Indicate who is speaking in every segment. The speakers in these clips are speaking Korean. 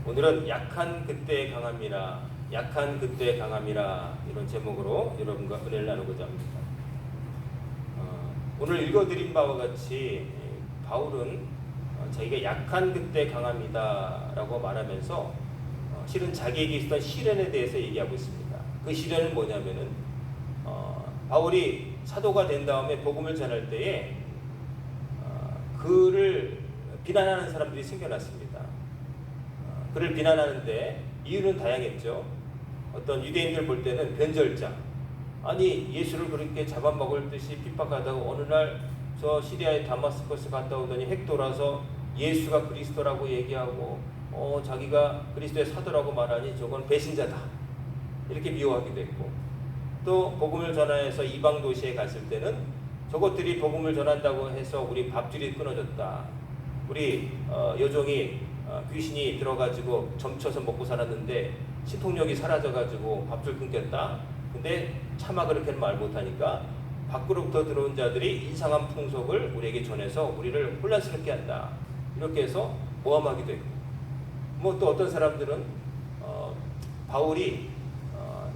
Speaker 1: 오늘은 약한 그때 강함이라, 약한 그때 강함이라 이런 제목으로 여러분과 은혜를 나누고자 합니다. 오늘 읽어드린 바와 같이 바울은 자기가 약한 그때 강함이다 라고 말하면서 실은 자기에게 있었던 시련에 대해서 얘기하고 있습니다. 그 시련은 뭐냐면은 바울이 사도가 된 다음에 복음을 전할 때에 그를 비난하는 사람들이 생겨났습니다. 그를 비난하는데 이유는 다양했죠. 어떤 유대인들 볼 때는 변절자, 아니 예수를 그렇게 잡아먹을 듯이 핍박하다가 어느 날 저 시리아의 다마스커스 갔다 오더니 핵 돌아서 예수가 그리스도라고 얘기하고 자기가 그리스도의 사도라고 말하니 저건 배신자다 이렇게 미워하기도 했고, 또 복음을 전하여서 이방 도시에 갔을 때는 저것들이 복음을 전한다고 해서 우리 밥줄이 끊어졌다, 우리 여종이 귀신이 들어가지고 점쳐서 먹고 살았는데 신통력이 사라져가지고 밥줄 끊겼다. 근데 차마 그렇게는 말 못하니까 밖으로부터 들어온 자들이 이상한 풍속을 우리에게 전해서 우리를 혼란스럽게 한다, 이렇게 해서 모함하기도 했고, 뭐 또 어떤 사람들은 바울이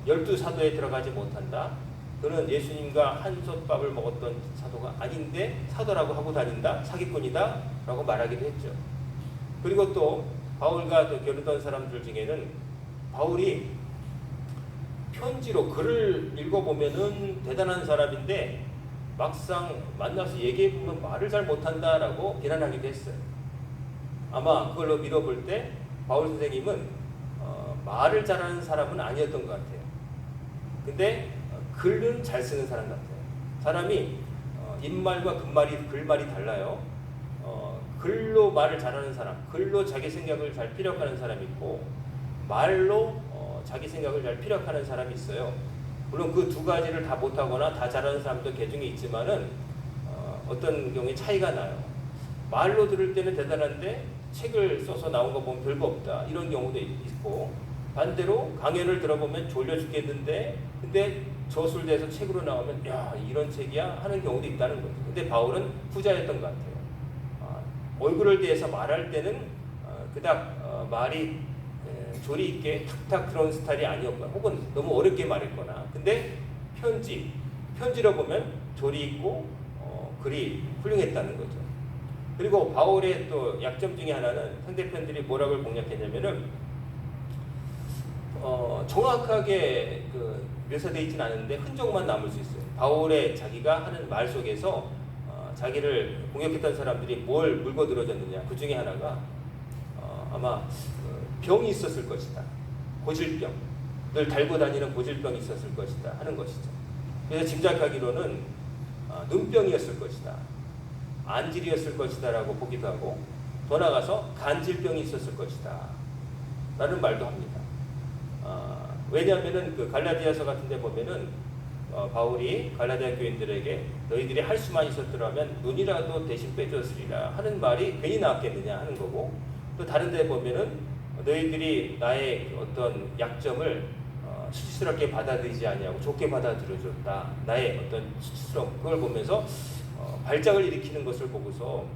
Speaker 1: 12사도에 들어가지 못한다, 그는 예수님과 한솥밥을 먹었던 사도가 아닌데 사도라고 하고 다닌다, 사기꾼이다 라고 말하기도 했죠. 그리고 또 바울과 또 겨루던 사람들 중에는 바울이 편지로 글을 읽어보면은 대단한 사람인데 막상 만나서 얘기해보면 말을 잘 못한다라고 비난하기도 했어요. 아마 그걸로 믿어볼 때 바울 선생님은 말을 잘하는 사람은 아니었던 것 같아요. 근데 글은 잘 쓰는 사람 같아요. 사람이 입말과 글말이 달라요. 글로 말을 잘하는 사람, 글로 자기 생각을 잘 피력하는 사람이 있고, 말로 자기 생각을 잘 피력하는 사람이 있어요. 물론 그 두 가지를 다 못하거나 다 잘하는 사람도 개중에 있지만은 어떤 경우에 차이가 나요. 말로 들을 때는 대단한데 책을 써서 나온 거 보면 별거 없다, 이런 경우도 있고, 반대로 강연을 들어보면 졸려 죽겠는데 근데 저술돼서 책으로 나오면 야 이런 책이야 하는 경우도 있다는 거죠. 근데 바울은 후자였던 것 같아요. 얼굴을 대해서 말할 때는 그닥 말이 조리 있게 탁탁 그런 스타일이 아니었거나 혹은 너무 어렵게 말했거나, 근데 편지로 보면 조리 있고 글이 훌륭했다는 거죠. 그리고 바울의 또 약점 중에 하나는 상대편들이 뭐라고 공략했냐면은 정확하게 묘사되어 있지는 않은데 흔적만 남을 수 있어요. 바울의 자기가 하는 말 속에서 자기를 공격했던 사람들이 뭘 물고 들어졌느냐, 그 중에 하나가 아마 병이 있었을 것이다, 고질병, 늘 달고 다니는 고질병이 있었을 것이다 하는 것이죠. 그래서 짐작하기로는 눈병이었을 것이다, 안질이었을 것이다 라고 보기도 하고, 더 나아가서 간질병이 있었을 것이다 라는 말도 합니다. 왜냐하면은 그 갈라디아서 같은 데 보면은 바울이 갈라디아 교인들에게 너희들이 할 수만 있었더라면 눈이라도 대신 빼줬으리라 하는 말이 괜히 나왔겠느냐 하는 거고, 또 다른 데 보면은 너희들이 나의 어떤 약점을 수치스럽게 받아들이지 아니하고 좋게 받아들여줬다, 나의 어떤 수치스러움, 그걸 보면서 발작을 일으키는 것을 보고서도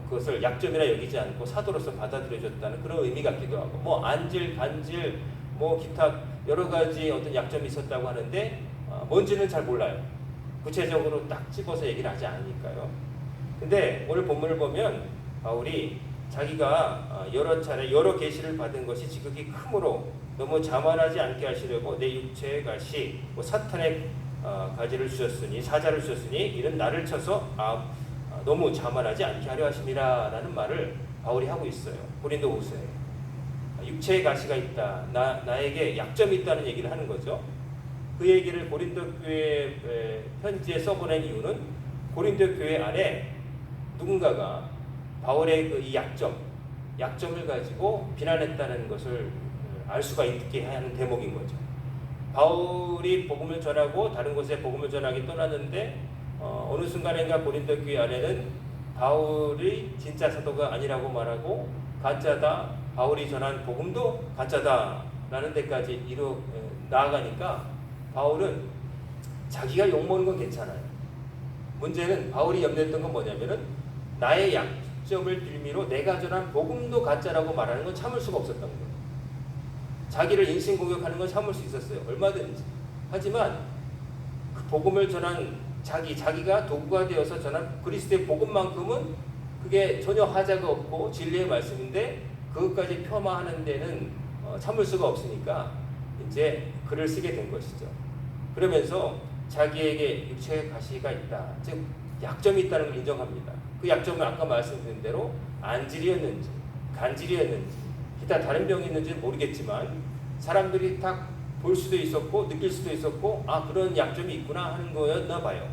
Speaker 1: 그것을 약점이라 여기지 않고 사도로서 받아들여줬다는 그런 의미 같기도 하고, 뭐 안질, 간질, 뭐 기타 여러 가지 어떤 약점이 있었다고 하는데 뭔지는 잘 몰라요. 구체적으로 딱 집어서 얘기를 하지 않으니까요. 근데 오늘 본문을 보면 바울이 자기가 여러 차례 여러 계시를 받은 것이 지극히 크므로 너무 자만하지 않게 하시려고 내 육체의 가시 뭐 사탄의 가지를 주셨으니 사자를 주셨으니 이는 나를 쳐서 너무 자만하지 않게 하려 하심이라 라는 말을 바울이 하고 있어요. 고린도후서에 육체의 가시가 있다, 나에게 약점이 있다는 얘기를 하는 거죠. 그 얘기를 고린도 교회 편지에 써보낸 이유는 고린도 교회 안에 누군가가 바울의 이 약점을 가지고 비난했다는 것을 알 수가 있게 하는 대목인 거죠. 바울이 복음을 전하고 다른 곳에 복음을 전하기 떠났는데 어느 순간인가 고린도 교회 안에는 바울이 진짜 사도가 아니라고 말하고 가짜다, 바울이 전한 복음도 가짜다 라는 데까지 나아가니까 바울은 자기가 욕먹는 건 괜찮아요. 문제는 바울이 염려했던 건 뭐냐면은 나의 약점을 빌미로 내가 전한 복음도 가짜라고 말하는 건 참을 수가 없었던 거예요. 자기를 인신공격하는 건 참을 수 있었어요. 얼마든지. 하지만 그 복음을 전한 자기가 도구가 되어서 전한 그리스도의 복음만큼은 그게 전혀 하자가 없고 진리의 말씀인데 그것까지 폄하하는 데는 참을 수가 없으니까 이제 글을 쓰게 된 것이죠. 그러면서 자기에게 육체의 가시가 있다. 즉 약점이 있다는 걸 인정합니다. 그 약점은 아까 말씀드린 대로 안질이었는지 간질이었는지 기타 다른 병이 있는지는 모르겠지만 사람들이 딱 볼 수도 있었고 느낄 수도 있었고 아 그런 약점이 있구나 하는 거였나 봐요.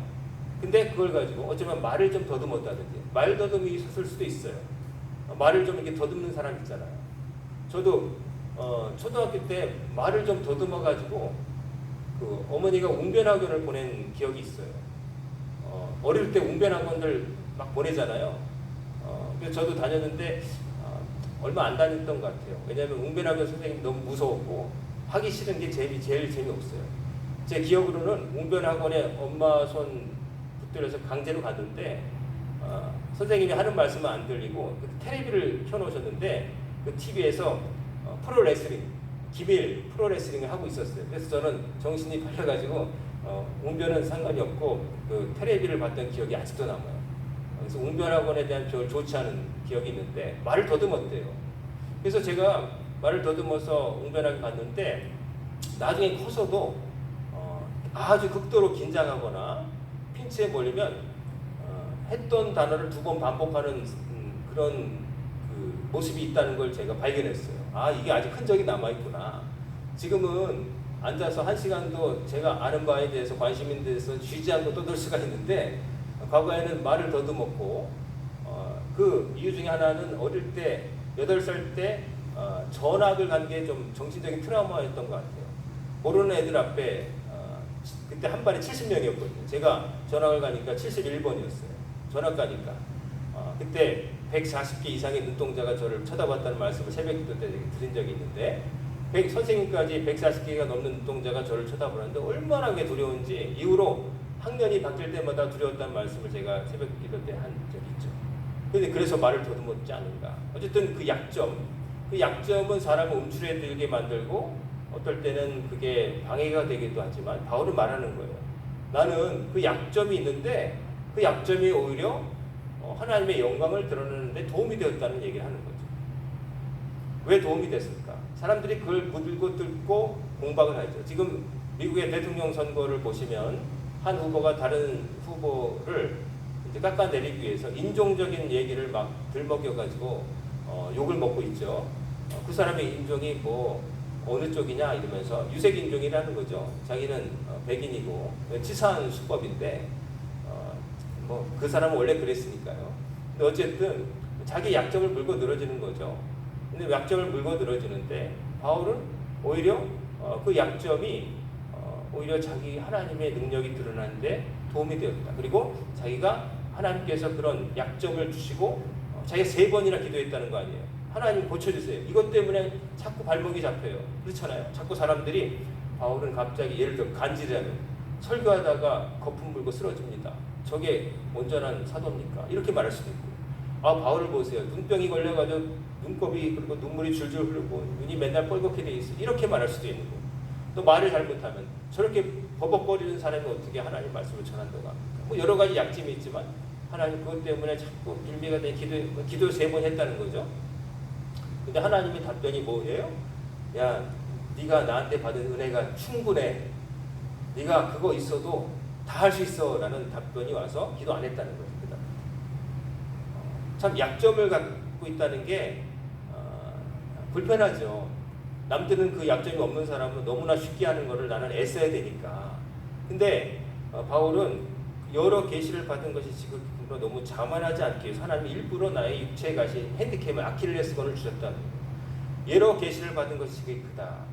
Speaker 1: 근데 그걸 가지고 어쩌면 말을 좀 더듬었다든지 말 더듬이 있었을 수도 있어요. 말을 좀 이렇게 더듬는 사람 있잖아요. 저도 초등학교 때 말을 좀 더듬어 가지고 그 어머니가 웅변학원을 보낸 기억이 있어요. 어릴 때 웅변학원들 막 보내잖아요. 그래서 저도 다녔는데 얼마 안 다녔던 것 같아요. 왜냐하면 웅변학원 선생님이 너무 무서웠고 하기 싫은 게 제일 재미없어요. 제 기억으로는 웅변학원에 엄마 손 붙들어서 강제로 갔는데 선생님이 하는 말씀은 안 들리고 텔레비를 켜놓으셨는데 그 TV에서 프로레슬링, 기밀 프로레슬링을 하고 있었어요. 그래서 저는 정신이 팔려가지고 웅변은 상관이 없고 그 텔레비를 봤던 기억이 아직도 남아요. 그래서 웅변학원에 대한 별 좋지 않은 기억이 있는데 말을 더듬었대요. 그래서 제가 말을 더듬어서 웅변학에 갔는데 나중에 커서도 아주 극도로 긴장하거나 핀치에 몰리면 했던 단어를 2번 반복하는 그런 그 모습이 있다는 걸 제가 발견했어요. 아 이게 아직 흔적이 남아있구나. 지금은 앉아서 1시간도 제가 아는 바에 대해서 관심 있는 데서 쉬지 않고 떠들 수가 있는데 과거에는 말을 더듬었고 그 이유 중에 하나는 어릴 때 8살 때 전학을 간 게 좀 정신적인 트라우마였던 것 같아요. 모르는 애들 앞에 그때 한 반에 70명이었거든요. 제가 전학을 가니까 71번이었어요. 전학 가니까 그때 140개 이상의 눈동자가 저를 쳐다봤다는 말씀을 새벽기도 때 드린 적이 있는데 선생님까지 140개가 넘는 눈동자가 저를 쳐다보는데 얼마나 그게 두려운지 이후로 학년이 바뀔 때마다 두려웠다는 말씀을 제가 새벽기도 때 한 적이 있죠. 그래서 말을 더듬었지 않은가. 어쨌든 그 약점은 사람을 움츠러들게 만들고 어떨 때는 그게 방해가 되기도 하지만 바울은 말하는 거예요. 나는 그 약점이 있는데 그 약점이 오히려 하나님의 영광을 드러내는데 도움이 되었다는 얘기를 하는 거죠. 왜 도움이 됐을까? 사람들이 그걸 묻고 뜯고 공박을 하죠. 지금 미국의 대통령 선거를 보시면 한 후보가 다른 후보를 이제 깎아내리기 위해서 인종적인 얘기를 막 들먹여가지고 욕을 먹고 있죠. 그 사람의 인종이 뭐 어느 쪽이냐 이러면서 유색인종이라는 거죠. 자기는 백인이고 치사한 수법인데 뭐 그 사람은 원래 그랬으니까요. 근데 어쨌든 자기 약점을 물고 늘어지는 거죠. 근데 약점을 물고 늘어지는데 바울은 오히려 그 약점이 오히려 자기 하나님의 능력이 드러나는데 도움이 되었다. 그리고 자기가 하나님께서 그런 약점을 주시고 자기가 3번이나 기도했다는 거 아니에요. 하나님 고쳐주세요. 이것 때문에 자꾸 발목이 잡혀요. 그렇잖아요. 자꾸 사람들이 바울은 갑자기 예를 들어 간질하면 설교하다가 거품 물고 쓰러집니다. 저게 온전한 사도입니까? 이렇게 말할 수도 있고 아 바울을 보세요. 눈병이 걸려가지고 눈곱이 그리고 눈물이 줄줄 흐르고 눈이 맨날 뻘겋게 돼 있어요. 이렇게 말할 수도 있는 거고 또 말을 잘못하면 저렇게 버벅거리는 사람이 어떻게 하나님 말씀을 전한다고 합니까? 뭐 여러 가지 약점이 있지만 하나님 그것 때문에 자꾸 빌미가 된 기도 3번 했다는 거죠. 근데 하나님의 답변이 뭐예요? 야, 네가 나한테 받은 은혜가 충분해. 네가 그거 있어도 다 할 수 있어 라는 답변이 와서 기도 안 했다는 거죠. 참 약점을 갖고 있다는 게 불편하죠. 남들은 그 약점이 없는 사람은 너무나 쉽게 하는 거를 나는 애써야 되니까. 근데 바울은 여러 계시를 받은 것이 지금 너무 자만하지 않게 해서 하나님이 일부러 나의 육체에 가신 핸디캡을 아킬레스건을 주셨다는 거예요. 여러 계시를 받은 것이 지금 크다.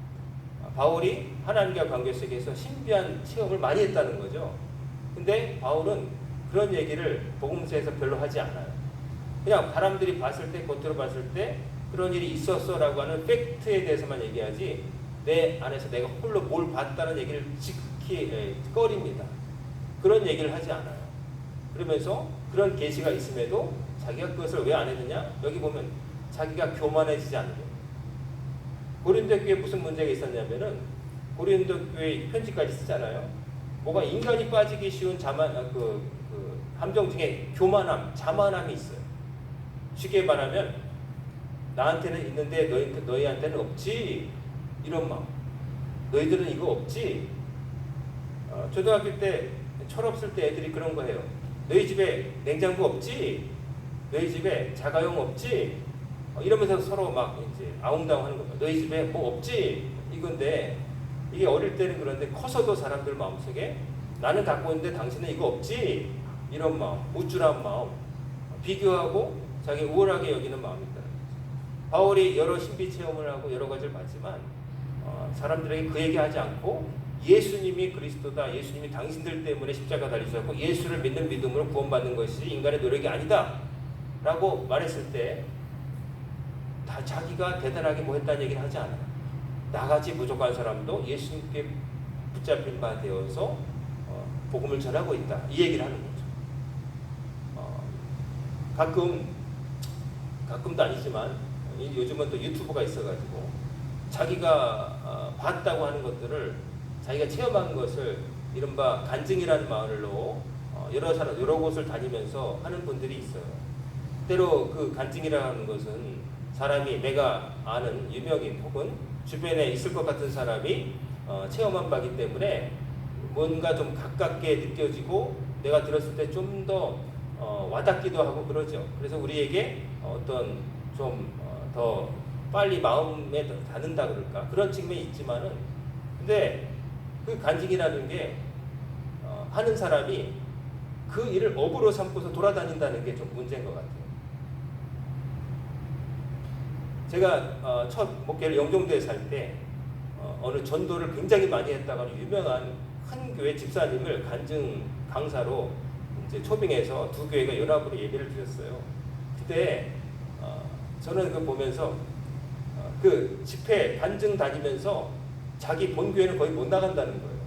Speaker 1: 바울이 하나님과 관계 속에서 신비한 체험을 많이 했다는 거죠. 근데 바울은 그런 얘기를 복음서에서 별로 하지 않아요. 그냥 사람들이 봤을 때, 겉으로 봤을 때 그런 일이 있었어라고 하는 팩트에 대해서만 얘기하지 내 안에서 내가 홀로 뭘 봤다는 얘기를 지극히 꺼립니다. 그런 얘기를 하지 않아요. 그러면서 그런 계시가 있음에도 자기가 그것을 왜 안 했느냐? 여기 보면 자기가 교만해지지 않으려. 고린도 교회에 무슨 문제가 있었냐면은 고린도 교회 편지까지 쓰잖아요. 뭐가 인간이 빠지기 쉬운 함정 중에 교만함, 자만함이 있어요. 쉽게 말하면 나한테는 있는데 너희한테는 없지, 이런 마음. 너희들은 이거 없지. 초등학교 때 철없을 때 애들이 그런 거 해요. 너희 집에 냉장고 없지? 너희 집에 자가용 없지? 이러면서 서로 막 이제 아웅다웅하는 겁니다. 너희 집에 뭐 없지? 이건데 이게 어릴 때는 그런데 커서도 사람들 마음속에 나는 갖고 있는데 당신은 이거 없지? 이런 마음, 우쭐한 마음, 비교하고 자기 우월하게 여기는 마음이 있다는 거죠. 바울이 여러 신비 체험을 하고 여러 가지를 봤지만 사람들에게 그 얘기하지 않고 예수님이 그리스도다, 예수님이 당신들 때문에 십자가 달리셨고 예수를 믿는 믿음으로 구원받는 것이 인간의 노력이 아니다 라고 말했을 때 다 자기가 대단하게 뭐 했다는 얘기를 하지 않아요. 나같이 부족한 사람도 예수님께 붙잡힌 바 되어서 복음을 전하고 있다, 이 얘기를 하는 거죠. 가끔도 아니지만 요즘은 또 유튜브가 있어가지고 자기가 봤다고 하는 것들을, 자기가 체험한 것을 이른바 간증이라는 마을로 여러 곳을 다니면서 하는 분들이 있어요. 때로 그 간증이라는 것은 사람이, 내가 아는 유명인 혹은 주변에 있을 것 같은 사람이 체험한 바기 때문에 뭔가 좀 가깝게 느껴지고 내가 들었을 때 좀 더 와닿기도 하고 그러죠. 그래서 우리에게 어떤 좀 더 빨리 마음에 닿는다 그럴까, 그런 측면이 있지만은, 근데 그 간증이라는 게 하는 사람이 그 일을 업으로 삼고서 돌아다닌다는 게 좀 문제인 것 같아요. 제가 첫 목회를 영종도에 살 때 어느 전도를 굉장히 많이 했다가 유명한 큰 교회 집사님을 간증 강사로 이제 초빙해서 두 교회가 연합으로 예배를 드렸어요. 그때 저는 그 보면서 그 집회 간증 다니면서 자기 본 교회는 거의 못 나간다는 거예요.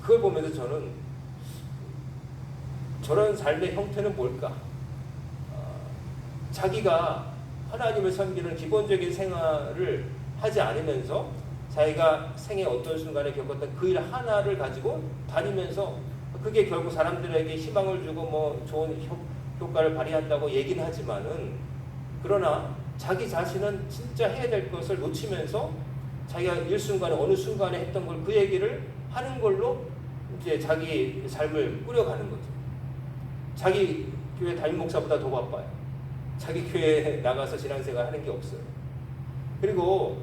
Speaker 1: 그걸 보면서 저는 저런 삶의 형태는 뭘까? 자기가 하나님을 섬기는 기본적인 생활을 하지 않으면서 자기가 생애 어떤 순간에 겪었던 그 일 하나를 가지고 다니면서 그게 결국 사람들에게 희망을 주고 뭐 좋은 효과를 발휘한다고 얘기는 하지만은, 그러나 자기 자신은 진짜 해야 될 것을 놓치면서 자기가 일순간에 어느 순간에 했던 걸 그 얘기를 하는 걸로 이제 자기 삶을 꾸려가는 거죠. 자기 교회 담임 목사보다 더 바빠요. 자기 교회에 나가서 신앙생활 하는 게 없어요. 그리고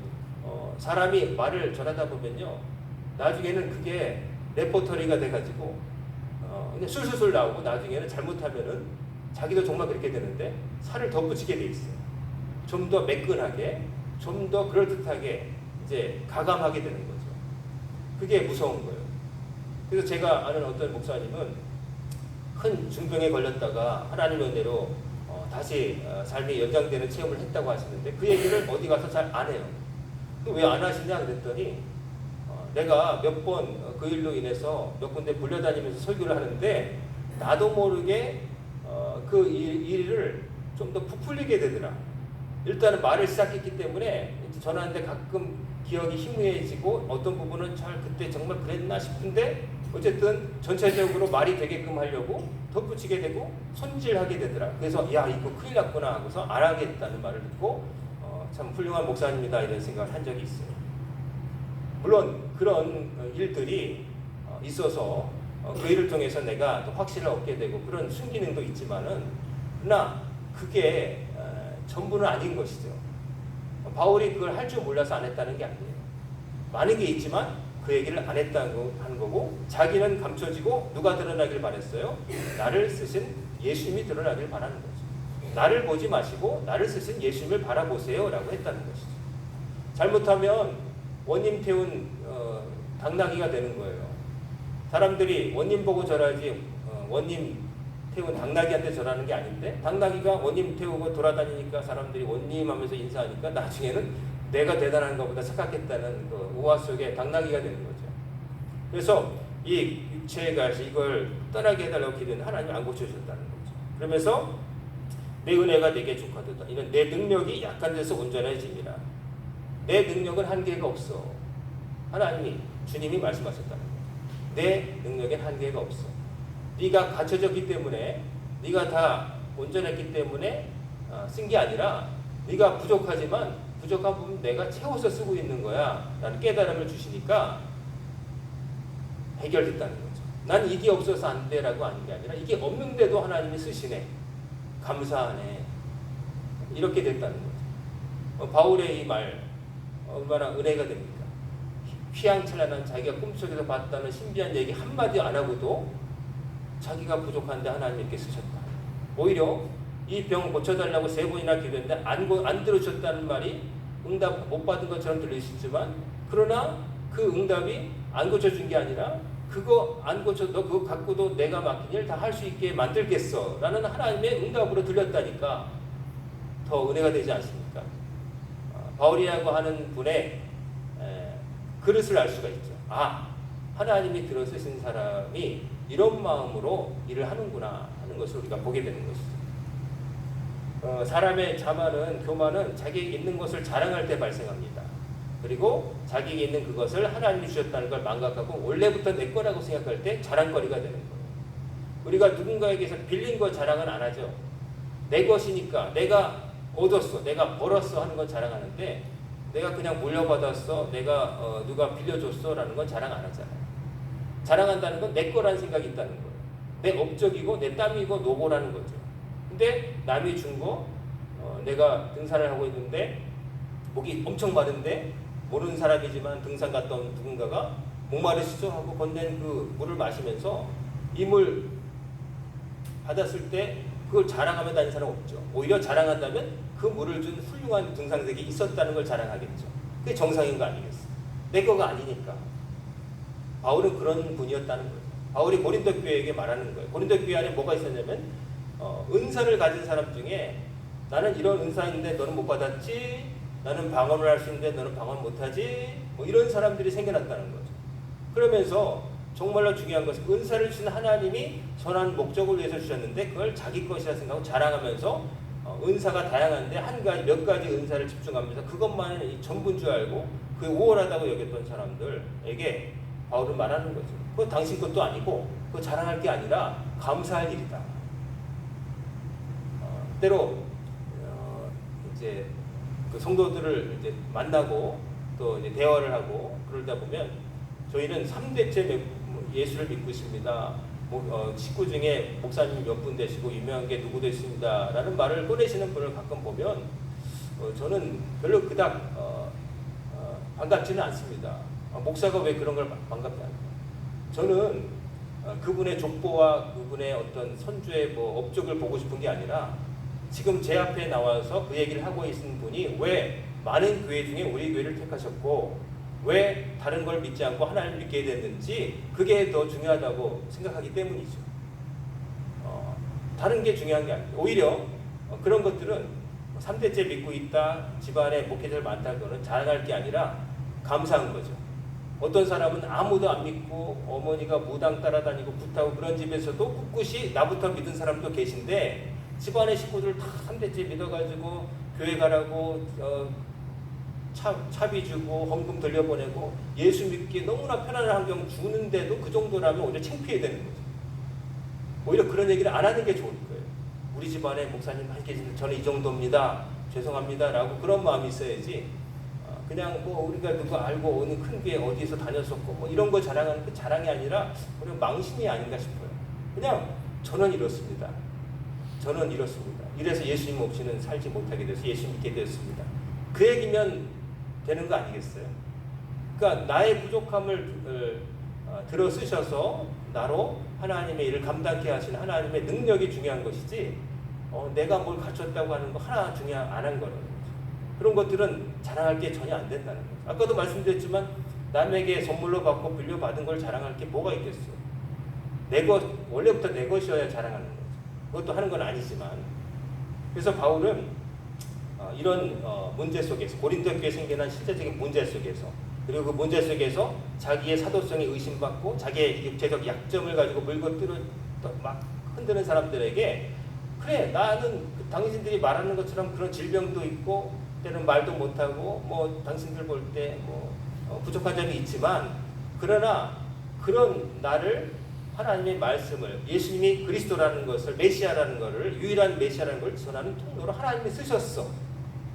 Speaker 1: 사람이 말을 전하다 보면요, 나중에는 그게 레포터리가 돼가지고 그냥 술술술 나오고 나중에는 잘못하면은 자기도 정말 그렇게 되는데 살을 더 붙이게 돼 있어요. 좀 더 매끈하게, 좀 더 그럴듯하게 이제 가감하게 되는 거죠. 그게 무서운 거예요. 그래서 제가 아는 어떤 목사님은 큰 중병에 걸렸다가 하나님의 은혜로 다시 삶이 연장되는 체험을 했다고 하시는데 그 얘기를 어디 가서 잘 안 해요. 왜 안 하시냐 그랬더니 내가 몇 번 그 일로 인해서 몇 군데 불려다니면서 설교를 하는데 나도 모르게 그 일을 좀 더 부풀리게 되더라. 일단은 말을 시작했기 때문에 전하는데 가끔 기억이 희미해지고 어떤 부분은 잘 그때 정말 그랬나 싶은데 어쨌든 전체적으로 말이 되게끔 하려고 덧붙이게 되고 손질하게 되더라. 그래서 야, 이거 큰일 났구나 하고서 안 하겠다는 말을 듣고 참 훌륭한 목사님이다 이런 생각을 한 적이 있어요. 물론 그런 일들이 있어서 그 일을 통해서 내가 또 확신을 얻게 되고 그런 순기능도 있지만은, 그러나 그게 전부는 아닌 것이죠. 바울이 그걸 할 줄 몰라서 안 했다는 게 아니에요. 많은 게 있지만 그 얘기를 안 했다는 거고, 자기는 감춰지고 누가 드러나길 바랬어요? 나를 쓰신 예수님이 드러나길 바라는 거죠. 나를 보지 마시고 나를 쓰신 예수님을 바라보세요 라고 했다는 것이죠. 잘못하면 원님 태운 당나귀가 되는 거예요. 사람들이 원님 보고 절하지 원님 태운 당나귀한테 절하는 게 아닌데, 당나귀가 원님 태우고 돌아다니니까 사람들이 원님 하면서 인사하니까 나중에는 내가 대단한 것보다 착각했다는 그 우화 속에 당나귀가 되는 거죠. 그래서 이 육체가 이걸 떠나게 해달라고 기도는 하나님 안 고쳐주셨다는 거죠. 그러면서 내 은혜가 내게 족하도다. 이는 내 능력이 약한 데서 온전해집니다. 내 능력은 한계가 없어. 하나님이 주님이 말씀하셨다는 거예요. 내 능력엔 한계가 없어. 네가 갖춰졌기 때문에 네가 다 온전했기 때문에 쓴 게 아니라 네가 부족하지만 부족한 부분 내가 채워서 쓰고 있는 거야 라는 깨달음을 주시니까 해결됐다는 거죠. 난 이게 없어서 안 돼라고 하는 게 아니라 이게 없는데도 하나님이 쓰시네. 감사하네. 이렇게 됐다는 거죠. 바울의 이 말 얼마나 은혜가 됩니까? 휘황찬란한 자기가 꿈속에서 봤다는 신비한 얘기 한마디 안 하고도 자기가 부족한데 하나님이 이렇게 쓰셨다. 오히려 이 병 고쳐달라고 3번이나 기도했는데 안 들으셨다는 말이 응답 못 받은 것처럼 들리시지만 그러나 그 응답이 안 고쳐준 게 아니라 그거 안 고쳐 너 그거 갖고도 내가 맡긴 일 다 할 수 있게 만들겠어 라는 하나님의 응답으로 들렸다니까 더 은혜가 되지 않습니까? 바울이라고 하는 분의 그릇을 알 수가 있죠. 하나님이 들어 쓰신 사람이 이런 마음으로 일을 하는구나 하는 것을 우리가 보게 되는 것이죠. 사람의 자만은 교만은 자기에게 있는 것을 자랑할 때 발생합니다. 그리고 자기에게 있는 그것을 하나님이 주셨다는 걸 망각하고 원래부터 내 거라고 생각할 때 자랑거리가 되는 거예요. 우리가 누군가에게서 빌린 거 자랑은 안 하죠. 내 것이니까 내가 얻었어, 내가 벌었어 하는 건 자랑하는데 내가 그냥 물려받았어, 내가 누가 빌려줬어 라는 건 자랑 안 하잖아요. 자랑한다는 건 내 거라는 생각이 있다는 거예요. 내 업적이고 내 땀이고 노고라는 거죠. 근데 남이 준 거 내가 등산을 하고 있는데 목이 엄청 마른데 모르는 사람이지만 등산 갔다 온 누군가가 목마르시죠 하고 건넨 그 물을 마시면서 이 물 받았을 때 그걸 자랑하며 다니는 사람 없죠. 오히려 자랑한다면 그 물을 준 훌륭한 등산객이 있었다는 걸 자랑하겠죠. 그게 정상인 거 아니겠어요? 내 거가 아니니까. 바울은 그런 분이었다는 거예요. 바울이 고린도 교회에게 말하는 거예요. 고린도 교회 안에 뭐가 있었냐면 은사를 가진 사람 중에 나는 이런 은사인데 너는 못 받았지, 나는 방언을 할 수 있는데 너는 방언 못하지, 뭐 이런 사람들이 생겨났다는 거죠. 그러면서 정말로 중요한 것은 은사를 주신 하나님이 선한 목적을 위해서 주셨는데 그걸 자기 것이라 생각하고 자랑하면서 은사가 다양한데 한 가지 몇 가지 은사를 집중하면서 그것만이 전부인 줄 알고 그게 우월하다고 여겼던 사람들에게 바울은 말하는 거죠. 그거 당신 것도 아니고 그거 자랑할 게 아니라 감사할 일이다. 때로 이제 그 성도들을 이제 만나고 또 이제 대화를 하고 그러다 보면 저희는 3대째 예수를 믿고 있습니다. 식구 중에 목사님 몇 분 되시고 유명한 게 누구 되십니다. 라는 말을 꺼내시는 분을 가끔 보면 저는 별로 그닥 반갑지는 않습니다. 목사가 왜 그런 걸 반갑지 않을까? 저는 그분의 족보와 그분의 어떤 선주의 뭐 업적을 보고 싶은 게 아니라 지금 제 앞에 나와서 그 얘기를 하고 있는 분이 왜 많은 교회 중에 우리 교회를 택하셨고 왜 다른 걸 믿지 않고 하나님을 믿게 됐는지 그게 더 중요하다고 생각하기 때문이죠. 다른 게 중요한 게 아니에요. 오히려 그런 것들은 3대째 믿고 있다, 집안에 목회자들 많다 그거는 자랑할 게 아니라 감사한 거죠. 어떤 사람은 아무도 안 믿고 어머니가 무당 따라다니고 굿하고 그런 집에서도 꿋꿋이 나부터 믿은 사람도 계신데 집안의 식구들 다 3대째 믿어가지고 교회 가라고 차비 주고 헌금 돌려보내고 예수 믿기 너무나 편안한 환경 주는데도 그 정도라면 오히려 창피해야 되는 거죠. 오히려 그런 얘기를 안 하는 게 좋을 거예요. 우리 집안에 목사님 한 계신데 저는 이 정도입니다. 죄송합니다. 라고 그런 마음이 있어야지 그냥 뭐 우리가 누구 알고 어느 큰 교회 어디서 다녔었고 뭐 이런 거 자랑하는 그 자랑이 아니라 그냥 망신이 아닌가 싶어요. 그냥 저는 이렇습니다. 저는 이렇습니다. 이래서 예수님 없이는 살지 못하게 돼서 예수 믿게 되었습니다. 그 얘기면 되는 거 아니겠어요? 그러니까 나의 부족함을 들어 쓰셔서 나로 하나님의 일을 감당케 하시는 하나님의 능력이 중요한 것이지 내가 뭘 갖췄다고 하는 거 하나 중요한 안 한 거는 거죠. 그런 것들은 자랑할 게 전혀 안 된다는 거죠. 아까도 말씀드렸지만 남에게 선물로 받고 빌려받은 걸 자랑할 게 뭐가 있겠어요? 내 것, 원래부터 내 것이어야 자랑하는 거죠. 그것도 하는 건 아니지만 그래서 바울은 이런 문제 속에서 고린도 교회에 생겨난 실제적인 문제 속에서 그리고 그 문제 속에서 자기의 사도성이 의심받고 자기의 육체적 약점을 가지고 물고 막 흔드는 사람들에게 그래, 나는 당신들이 말하는 것처럼 그런 질병도 있고 때는 말도 못하고 뭐 당신들 볼 때 뭐 부족한 점이 있지만, 그러나 그런 나를 하나님의 말씀을, 예수님이 그리스도라는 것을, 메시아라는 것을, 유일한 메시아라는 걸 전하는 통로로 하나님이 쓰셨어.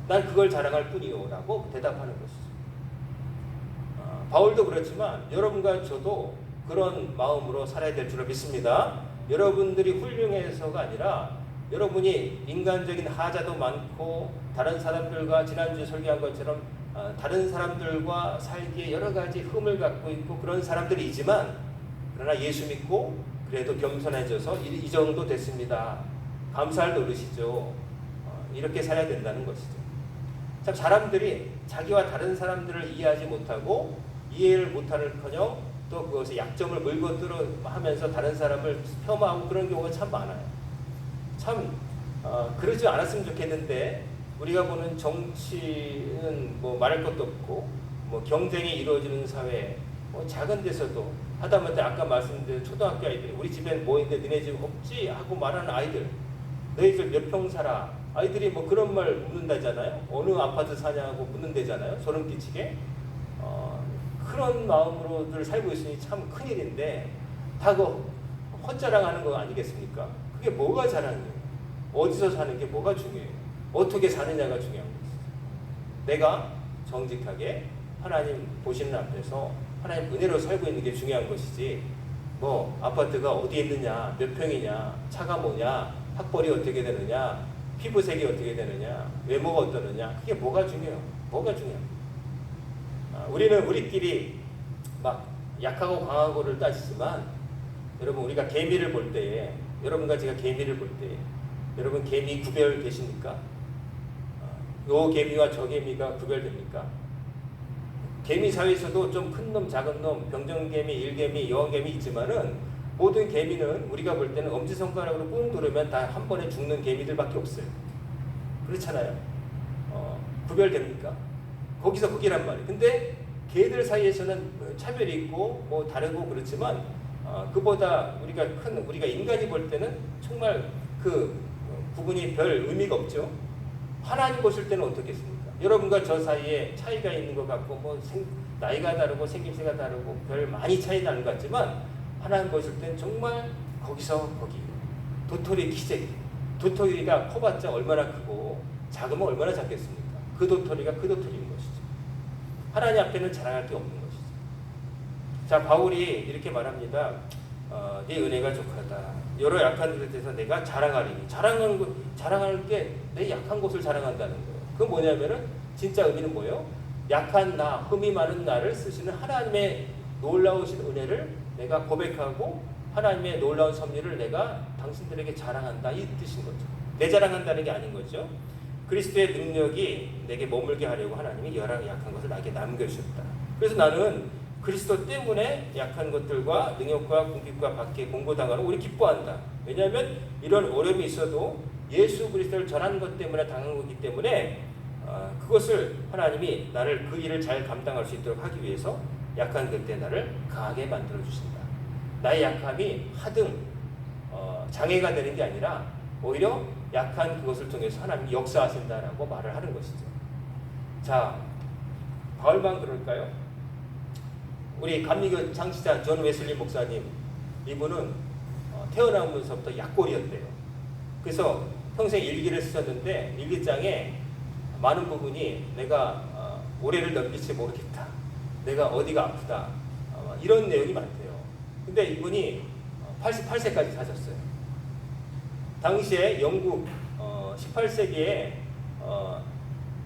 Speaker 1: 난 그걸 자랑할 뿐이요라고 대답하는 것이죠. 바울도 그렇지만 여러분과 저도 그런 마음으로 살아야 될 줄을 믿습니다. 여러분들이 훌륭해서가 아니라 여러분이 인간적인 하자도 많고 다른 사람들과 지난주에 설교한 것처럼 다른 사람들과 살기에 여러 가지 흠을 갖고 있고 그런 사람들이지만, 그러나 예수 믿고 그래도 겸손해져서 이 정도 됐습니다. 감사할 노릇이죠. 이렇게 살아야 된다는 것이죠. 참 사람들이 자기와 다른 사람들을 이해하지 못하고 이해를 못하는커녕 또 그것에 약점을 물거들어 하면서 다른 사람을 폄하하고 그런 경우가 참 많아요. 참 그러지 않았으면 좋겠는데, 우리가 보는 정치는 뭐 말할 것도 없고 뭐 경쟁이 이루어지는 사회, 뭐 작은 데서도 하다못해 아까 말씀드린 초등학교 아이들, 우리 집엔 뭐 있는데 너네 집 없지? 하고 말하는 아이들, 너희들 몇 평 살아? 아이들이 뭐 그런 말 묻는다잖아요. 어느 아파트 사냐고 묻는다잖아요. 소름 끼치게. 그런 마음으로들 살고 있으니 참 큰일인데, 다 그 헛자랑하는 거 아니겠습니까? 그게 뭐가 자랑이에요? 어디서 사는 게 뭐가 중요해요? 어떻게 사느냐가 중요한 것이죠. 내가 정직하게 하나님 보시는 앞에서 하나님 은혜로 살고 있는 게 중요한 것이지, 뭐 아파트가 어디에 있느냐, 몇 평이냐, 차가 뭐냐, 학벌이 어떻게 되느냐, 피부색이 어떻게 되느냐, 외모가 어떠느냐, 그게 뭐가 중요해요? 뭐가 중요해요? 우리는 우리끼리 막 약하고 강하고를 따지지만, 여러분 우리가 개미를 볼 때에, 여러분과 제가 개미를 볼 때에 여러분 개미 구별 되십니까? 요 개미와 저 개미가 구별됩니까? 개미 사이에서도 좀 큰 놈, 작은 놈, 병정개미, 일개미, 여왕개미 있지만은 모든 개미는 우리가 볼 때는 엄지손가락으로 꾹 누르면 다 한 번에 죽는 개미들밖에 없어요. 그렇잖아요. 구별됩니까? 거기서 거기란 말이에요. 근데 개들 사이에서는 차별이 있고 뭐 다르고 그렇지만 그보다 우리가 인간이 볼 때는 정말 그 구분이 별 의미가 없죠. 하나님 보실 때는 어떻겠습니까? 여러분과 저 사이에 차이가 있는 것 같고 뭐 나이가 다르고 생김새가 다르고 별 많이 차이 나는 것 같지만, 하나님 보실 때는 정말 거기서 거기. 도토리 키재기. 도토리가 커봤자 얼마나 크고 작으면 얼마나 작겠습니까? 그 도토리가 그 도토리인 것이죠. 하나님 앞에는 자랑할 게 없는 것이죠. 자, 바울이 이렇게 말합니다. 네 은혜가 족하다. 여러 약한 것에 대해서 내가 자랑하리니. 자랑할 게 내 약한 것을 자랑한다는 거예요. 그건 뭐냐면은 진짜 의미는 뭐예요? 약한 나, 흠이 많은 나를 쓰시는 하나님의 놀라우신 은혜를 내가 고백하고 하나님의 놀라운 섭리를 내가 당신들에게 자랑한다, 이 뜻인 거죠. 내 자랑한다는 게 아닌 거죠. 그리스도의 능력이 내게 머물게 하려고 하나님이 여러 약한 것을 나에게 남겨주셨다. 그래서 나는 그리스도 때문에 약한 것들과 능력과 궁핍과 박해 공고당하는 우리 기뻐한다. 왜냐하면 이런 어려움이 있어도 예수 그리스도를 전하는 것 때문에 당한 거기 때문에 그것을 하나님이 나를 그 일을 잘 감당할 수 있도록 하기 위해서 약한 그때 나를 강하게 만들어 주신다. 나의 약함이 하등 장애가 되는 게 아니라 오히려 약한 그것을 통해서 하나님이 역사하신다라고 말을 하는 것이죠. 자, 바울만 그럴까요? 우리 감리교 창시자 존 웨슬리 목사님, 이분은 태어나면서부터 약골이었대요. 그래서 평생 일기를 쓰셨는데 일기장에 많은 부분이 내가 올해를 넘길지 모르겠다, 내가 어디가 아프다, 이런 내용이 많대요. 근데 이분이 88세까지 사셨어요. 당시에 영국 18세기에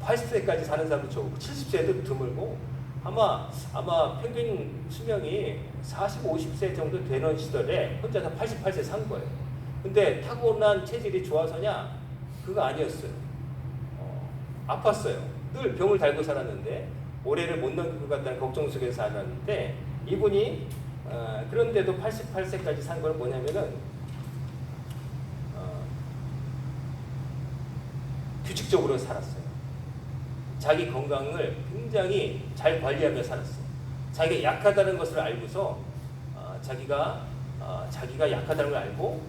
Speaker 1: 80세까지 사는 사람도 적고 70세도 드물고 아마 평균 수명이 40, 50세 정도 되는 시절에 혼자서 88세 산 거예요. 근데 타고난 체질이 좋아서냐? 그거 아니었어요. 아팠어요. 늘 병을 달고 살았는데 올해를 못 넘길 것 같다는 걱정 속에서 살았는데, 이분이 그런데도 88세까지 산 건 뭐냐면은 규칙적으로 살았어요. 자기 건강을 굉장히 잘 관리하며 살았어요. 자기가 약하다는 것을 알고서 자기가 약하다는 걸 알고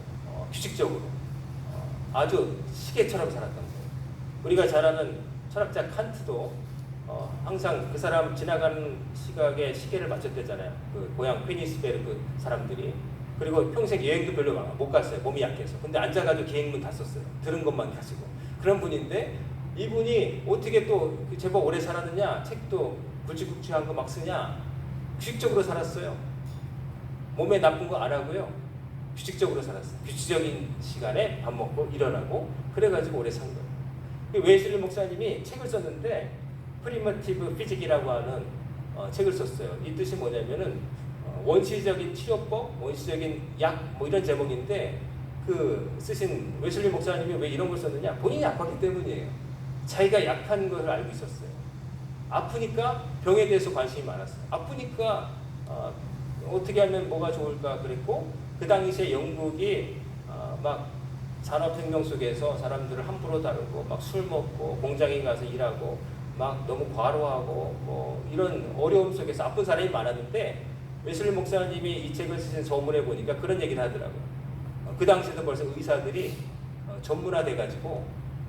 Speaker 1: 규칙적으로 아주 시계처럼 살았던 거예요. 우리가 잘 아는 철학자 칸트도 항상 그 사람 지나가는 시각에 시계를 맞췄대잖아요. 그 고향 페니스베르그 사람들이. 그리고 평생 여행도 별로 못 갔어요. 몸이 약해서. 근데 앉아가지고 계획문 다 썼어요. 들은 것만 가지고. 그런 분인데 이분이 어떻게 또 제법 오래 살았느냐? 책도 굵직굵직한 거 막 쓰냐? 규칙적으로 살았어요. 몸에 나쁜 거 안 하고요. 규칙적으로 살았어요. 규칙적인 시간에 밥 먹고 일어나고 그래가지고 오래 산 거예요. 웨슬리 목사님이 책을 썼는데 프리미티브 피직이라고 하는 책을 썼어요. 이 뜻이 뭐냐면은 원시적인 치료법, 원시적인 약 뭐 이런 제목인데 그 쓰신 웨슬리 목사님이 왜 이런 걸 썼느냐? 본인이 아팠기 때문이에요. 자기가 약한 것을 알고 있었어요. 아프니까 병에 대해서 관심이 많았어요. 아프니까 어떻게 하면 뭐가 좋을까 그랬고 그 당시에 영국이 막 산업혁명 속에서 사람들을 함부로 다루고 막 술 먹고 공장에 가서 일하고 막 너무 과로하고 뭐 이런 어려움 속에서 아픈 사람이 많았는데 웨슬리 목사님이 이 책을 쓰신 서문에 보니까 그런 얘기를 하더라고요. 그 당시에도 벌써 의사들이 전문화돼가지고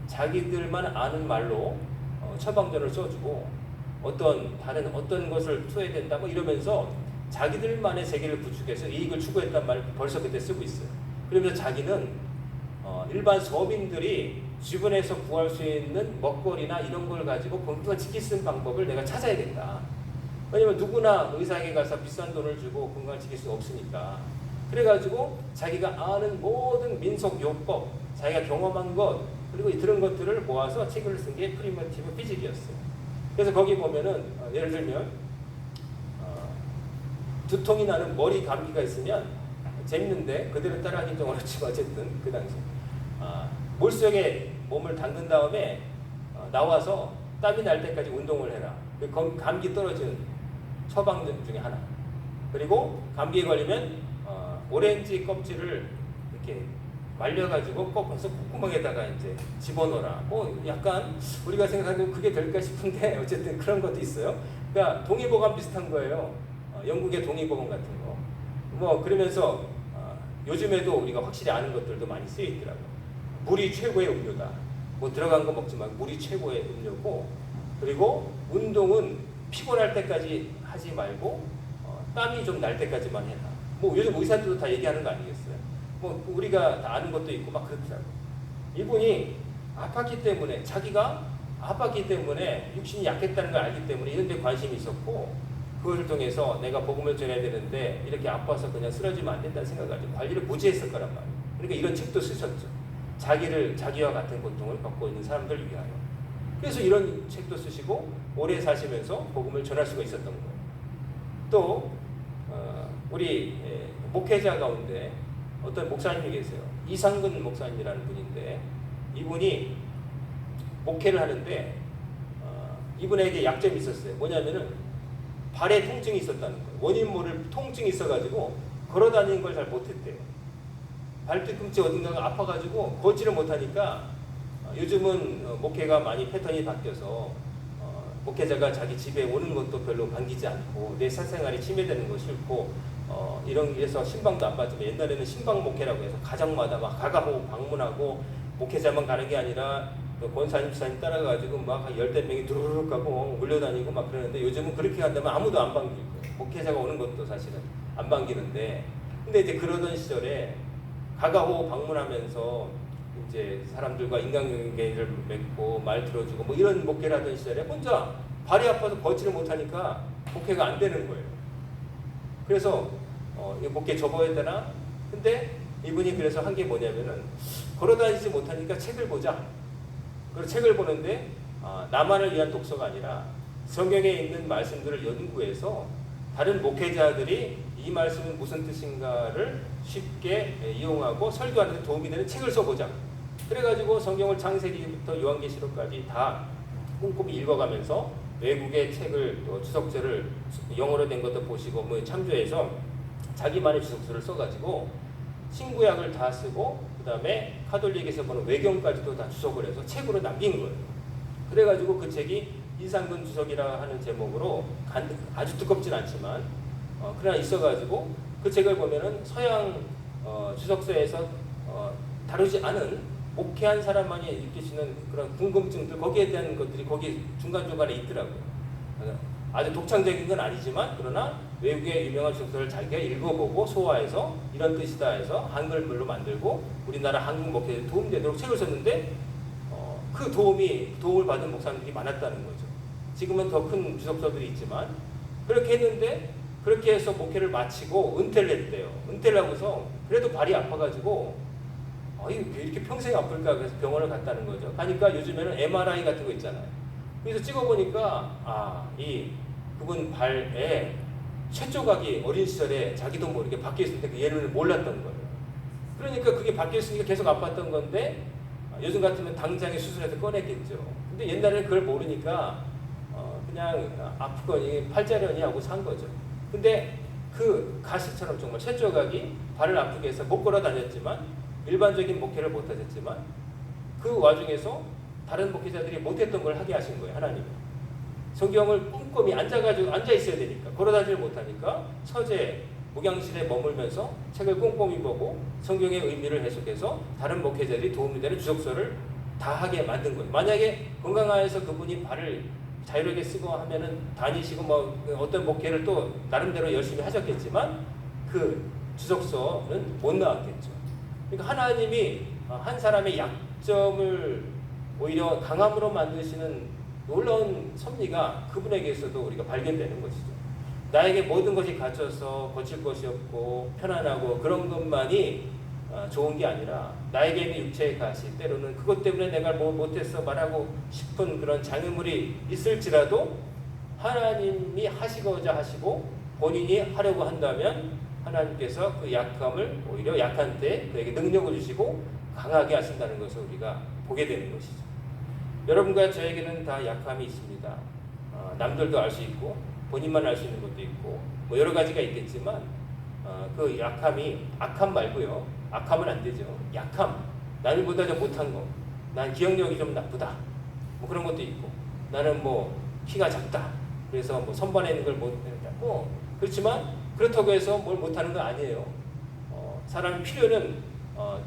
Speaker 1: 자기들만 아는 말로 처방전을 써주고 다른 어떤 것을 써야 된다 뭐 이러면서 자기들만의 세계를 구축해서 이익을 추구했단 말을 벌써 그때 쓰고 있어요. 그러면서 자기는 일반 서민들이 주변에서 구할 수 있는 먹거리나 이런 걸 가지고 건강을 지킬 수 있는 방법을 내가 찾아야겠다. 왜냐면 누구나 의사에게 가서 비싼 돈을 주고 건강을 지킬 수 없으니까. 그래가지고 자기가 아는 모든 민속 요법, 자기가 경험한 것 그리고 들은 것들을 모아서 책을 쓴 게 프리미티브 피직이었어요. 그래서 거기 보면은 예를 들면 두통이 나는 머리 감기가 있으면 재밌는데 그대로 따라하기 좀 어렵지만 어쨌든 그 당시 물속에 몸을 담근 다음에 나와서 땀이 날 때까지 운동을 해라. 그 감기 떨어지는 처방전 중에 하나. 그리고 감기에 걸리면 오렌지 껍질을 이렇게 말려가지고 꺾어서 콧구멍에다가 이제 집어넣어라. 뭐 약간 우리가 생각하는 그게 될까 싶은데 어쨌든 그런 것도 있어요. 그러니까 동의보감 비슷한 거예요. 영국의 동의보감 같은 거. 뭐 그러면서 요즘에도 우리가 확실히 아는 것들도 많이 쓰여 있더라고요. 물이 최고의 음료다. 뭐 들어간 거 먹지 말고 물이 최고의 음료고 그리고 운동은 피곤할 때까지 하지 말고 땀이 좀 날 때까지만 해라. 뭐 요즘 의사들도 다 얘기하는 거 아니겠어요? 뭐 우리가 다 아는 것도 있고 막 그렇더라고요. 이분이 아팠기 때문에 자기가 아팠기 때문에 육신이 약했다는 걸 알기 때문에 이런 데 관심이 있었고 그것을 통해서 내가 복음을 전해야 되는데 이렇게 아파서 그냥 쓰러지면 안 된다는 생각을 가지고 관리를 무지했을 거란 말이에요. 그러니까 이런 책도 쓰셨죠. 자기와 같은 고통을 겪고 있는 사람들을 위하여. 그래서 이런 책도 쓰시고 오래 사시면서 복음을 전할 수가 있었던 거예요. 또 우리 목회자 가운데 어떤 목사님이 계세요. 이상근 목사님이라는 분인데 이분이 목회를 하는데 이분에게 약점이 있었어요. 뭐냐면은 발에 통증이 있었다는 거예요. 원인 모를 통증이 있어가지고 걸어다니는 걸 잘 못했대요. 발뒤꿈치 어딘가가 아파가지고 걷지를 못하니까 요즘은 목회가 많이 패턴이 바뀌어서 목회자가 자기 집에 오는 것도 별로 반기지 않고 내 사생활이 침해되는 거 싫고 이래서 신방도 안 받지만 옛날에는 신방 목회라고 해서 가정마다 막 가가고 방문하고 목회자만 가는 게 아니라 권사님, 지사님 따라가지고 막 한 10명이 두루룩 가고 물려다니고 막 그러는데 요즘은 그렇게 간다면 아무도 안 반길 거예요. 목회자가 오는 것도 사실은 안 반기는데 근데 이제 그러던 시절에 가가고 방문하면서 이제 사람들과 인간관계를 맺고 말 들어주고 뭐 이런 목회를 하던 시절에 혼자 발이 아파서 걷지를 못하니까 목회가 안 되는 거예요. 그래서 이 목회 접어야 되나? 근데 이분이 그래서 한 게 뭐냐면은 걸어다니지 못하니까 책을 보자. 그래서 책을 보는데 나만을 위한 독서가 아니라 성경에 있는 말씀들을 연구해서 다른 목회자들이 이 말씀은 무슨 뜻인가를 쉽게 이용하고 설교하는 데 도움이 되는 책을 써보자. 그래가지고 성경을 창세기부터 요한계시록까지 다 꼼꼼히 읽어가면서 외국의 책을 또 주석서를 영어로 된 것도 보시고 뭐 참조해서 자기만의 주석서를 써가지고 신구약을 다 쓰고 그 다음에 카톨릭에서 보는 외경까지도 다 주석을 해서 책으로 남긴 거예요. 그래가지고 그 책이 이상근 주석이라 하는 제목으로 아주 두껍진 않지만 그러나 있어가지고 그 책을 보면은 서양 주석서에서 다루지 않은 목회한 사람만이 느낄 수 있는 그런 궁금증들, 거기에 대한 것들이 거기 중간중간에 있더라고요. 아주 독창적인 건 아니지만 그러나 외국의 유명한 주석서를 자기가 읽어보고 소화해서 이런 뜻이다 해서 한글물로 만들고 우리나라 한국 목회에 도움되도록 책을 썼는데 그 도움을 받은 목사님들이 많았다는 거죠. 지금은 더 큰 주석서들이 있지만 그렇게 했는데 그렇게 해서 목회를 마치고 은퇴를 했대요. 은퇴를 하고서 그래도 발이 아파가지고 이렇게 평생 아플까 그래서 병원을 갔다는 거죠. 가니까 요즘에는 MRI 같은 거 있잖아요. 그래서 찍어보니까 그분 발에 쇠조각이 어린 시절에 자기도 모르게 박혀 있을 때 그 예를 몰랐던 거예요. 그러니까 그게 박혀 있으니까 계속 아팠던 건데 요즘 같으면 당장에 수술해서 꺼냈겠죠. 근데 옛날에는 그걸 모르니까 그냥 아프거니 팔자려니 하고 산 거죠. 근데 그 가시처럼 정말 쇠조각이 발을 아프게 해서 못 걸어 다녔지만 일반적인 목회를 못 하셨지만 그 와중에서 다른 목회자들이 못했던 걸 하게 하신 거예요. 하나님이. 성경을 꼼꼼히 앉아 있어야 되니까 걸어다니지 못하니까 서재 목양실에 머물면서 책을 꼼꼼히 보고 성경의 의미를 해석해서 다른 목회자들이 도움이 되는 주석서를 다 하게 만든 거예요. 만약에 건강하여서 그분이 발을 자유롭게 쓰고 하면은 다니시고 뭐 어떤 목회를 또 나름대로 열심히 하셨겠지만 그 주석서는 못 나왔겠죠. 그러니까 하나님이 한 사람의 약점을 오히려 강함으로 만드시는 놀라운 섭리가 그분에게서도 우리가 발견되는 것이죠. 나에게 모든 것이 갖춰서 거칠 것이 없고 편안하고 그런 것만이 좋은 게 아니라 나에게 있는 육체의 가시 때로는 그것 때문에 내가 뭐 못해서 말하고 싶은 그런 장애물이 있을지라도 하나님이 하시고자 하시고 본인이 하려고 한다면 하나님께서 그 약함을 오히려 약한 때 그에게 능력을 주시고 강하게 하신다는 것을 우리가 보게 되는 것이죠. 여러분과 저에게는 다 약함이 있습니다. 남들도 알 수 있고 본인만 알 수 있는 것도 있고 뭐 여러 가지가 있겠지만 그 약함이 악함 말고요. 악하면 안 되죠. 약함. 남들보다 좀 못한 거. 난 기억력이 좀 나쁘다. 뭐 그런 것도 있고. 나는 뭐 키가 작다. 그래서 뭐 선반에 걸 못하고. 그렇지만 그렇다고 해서 뭘 못하는 건 아니에요. 사람 필요는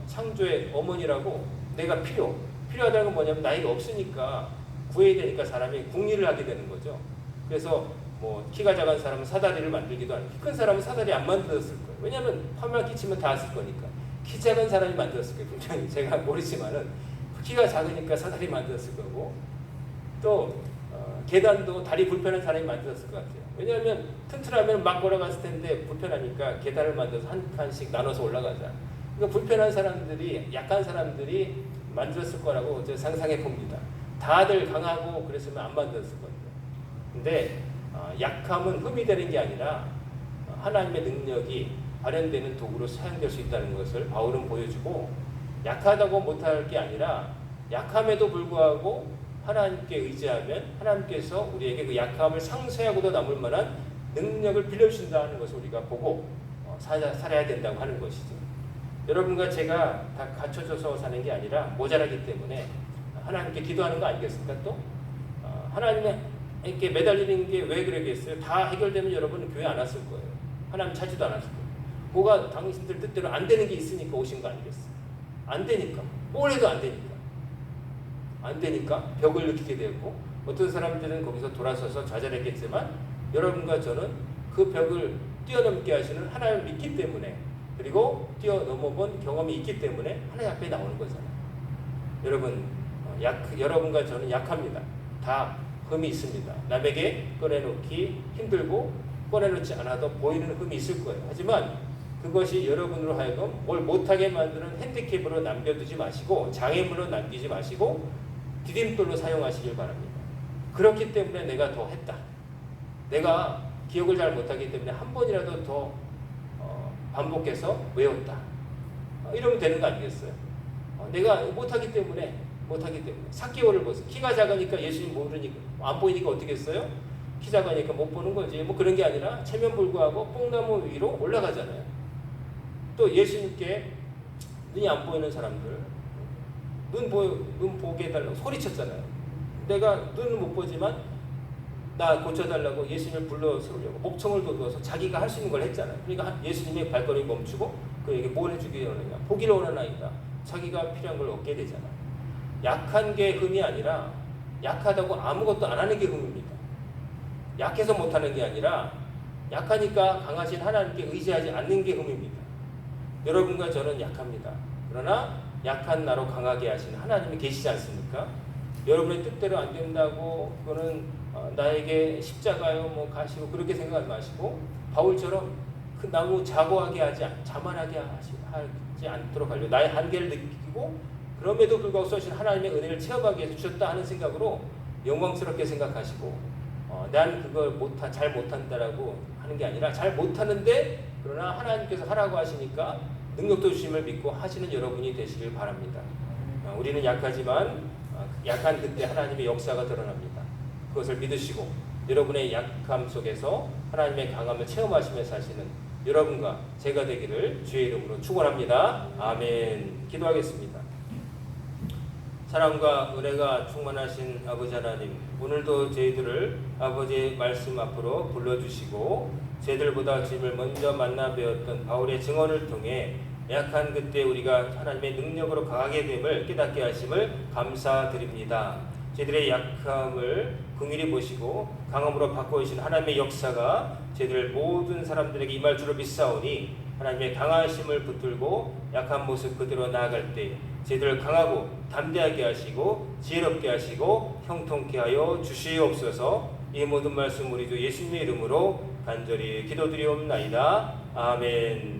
Speaker 1: 창조의 어머니라고 내가 필요하다는 건 뭐냐면 나이가 없으니까 구해야 되니까 사람이 궁리를 하게 되는 거죠. 그래서 뭐 키가 작은 사람은 사다리를 만들기도 하고 키 큰 사람은 사다리 안 만들었을 거예요. 왜냐하면 화면 끼치면 다 쓸 거니까. 키 작은 사람이 만들었을 거예요. 분명히 제가 모르지만은 키가 작으니까 사다리 만들었을 거고 또 계단도 다리 불편한 사람이 만들었을 것 같아요. 왜냐하면 튼튼하면 막 걸어갔을 텐데 불편하니까 계단을 만들어서 한 칸씩 나눠서 올라가자. 그러니까 불편한 사람들이 약한 사람들이 만들었을 거라고 제가 상상해 봅니다. 다들 강하고 그랬으면 안 만들었을 겁니다. 근데 약함은 흠이 되는 게 아니라 하나님의 능력이 발현되는 도구로 사용될 수 있다는 것을 바울은 보여주고 약하다고 못할 게 아니라 약함에도 불구하고 하나님께 의지하면 하나님께서 우리에게 그 약함을 상쇄하고도 남을 만한 능력을 빌려주신다는 것을 우리가 보고 살아야 된다고 하는 것이죠. 여러분과 제가 다 갖춰져서 사는 게 아니라 모자라기 때문에 하나님께 기도하는 거 아니겠습니까? 또 하나님께 매달리는 게 왜 그러겠어요? 다 해결되면 여러분은 교회 안 왔을 거예요. 하나님 찾지도 않았을 거예요. 뭐가 당신들 뜻대로 안 되는 게 있으니까 오신 거 아니겠어요? 안 되니까. 뭘 해도 안 되니까. 안 되니까 벽을 느끼게 되고 어떤 사람들은 거기서 돌아서서 좌절했겠지만 여러분과 저는 그 벽을 뛰어넘게 하시는 하나님을 믿기 때문에 그리고 뛰어넘어본 경험이 있기 때문에 하나님 앞에 나오는 거잖아요. 여러분과 저는 약합니다. 다 흠이 있습니다. 남에게 꺼내놓기 힘들고 꺼내놓지 않아도 보이는 흠이 있을 거예요. 하지만 그것이 여러분으로 하여금 뭘 못하게 만드는 핸디캡으로 남겨두지 마시고 장애물로 남기지 마시고 디딤돌로 사용하시길 바랍니다. 그렇기 때문에 내가 더 했다. 내가 기억을 잘 못하기 때문에 한 번이라도 더 반복해서 외웠다. 이러면 되는 거 아니겠어요? 내가 못하기 때문에 삭개오를 보세요. 키가 작으니까 예수님 모르니까 안 보이니까 어떻게 했어요? 키 작으니까 못 보는 거지. 뭐 그런 게 아니라 체면불구하고 뽕나무 위로 올라가잖아요. 또 예수님께 눈이 안 보이는 사람들 눈 보게 해달라고 소리쳤잖아요. 내가 눈은 못 보지만 나 고쳐달라고 예수님을 불러 세우려고 목청을 돋워서 자기가 할 수 있는 걸 했잖아요. 그러니까 예수님의 발걸음이 멈추고 그에게 뭘 해주기 원하냐? 보기를 원하나이다. 자기가 필요한 걸 얻게 되잖아. 약한 게 흠이 아니라 약하다고 아무것도 안 하는 게 흠입니다. 약해서 못하는 게 아니라 약하니까 강하신 하나님께 의지하지 않는 게 흠입니다. 여러분과 저는 약합니다. 그러나 약한 나로 강하게 하신 하나님이 계시지 않습니까? 여러분의 뜻대로 안 된다고 그거는 나에게 십자가요 뭐 가시고 그렇게 생각하지 마시고 바울처럼 그 너무 자만하게 하지 않도록 하려 나의 한계를 느끼고 그럼에도 불구하고 쏘신 하나님의 은혜를 체험하기 위해서 주셨다 하는 생각으로 영광스럽게 생각하시고 난 그걸 잘 못한다라고 하는 게 아니라 잘 못하는데 그러나 하나님께서 하라고 하시니까 능력도 주심을 믿고 하시는 여러분이 되시길 바랍니다. 우리는 약하지만 약한 그때 하나님의 역사가 드러납니다. 그것을 믿으시고 여러분의 약함 속에서 하나님의 강함을 체험하시면서 사시는 여러분과 제가 되기를 주의 이름으로 축원합니다. 아멘. 기도하겠습니다. 사랑과 은혜가 충만하신 아버지 하나님, 오늘도 저희들을 아버지의 말씀 앞으로 불러주시고 저희들보다 주님을 먼저 만나 배웠던 바울의 증언을 통해 약한 그때 우리가 하나님의 능력으로 강하게 됨을 깨닫게 하심을 감사드립니다. 저희들의 약함을 긍휼히 보시고 강함으로 바꾸신 하나님의 역사가 저희들 모든 사람들에게 임할 줄을 믿사오니 하나님의 강하심을 붙들고 약한 모습 그대로 나아갈 때 저희들을 강하고 담대하게 하시고 지혜롭게 하시고 형통케 하여 주시옵소서. 이 모든 말씀 우리 주 예수님의 이름으로 간절히 기도드리옵나이다. 아멘.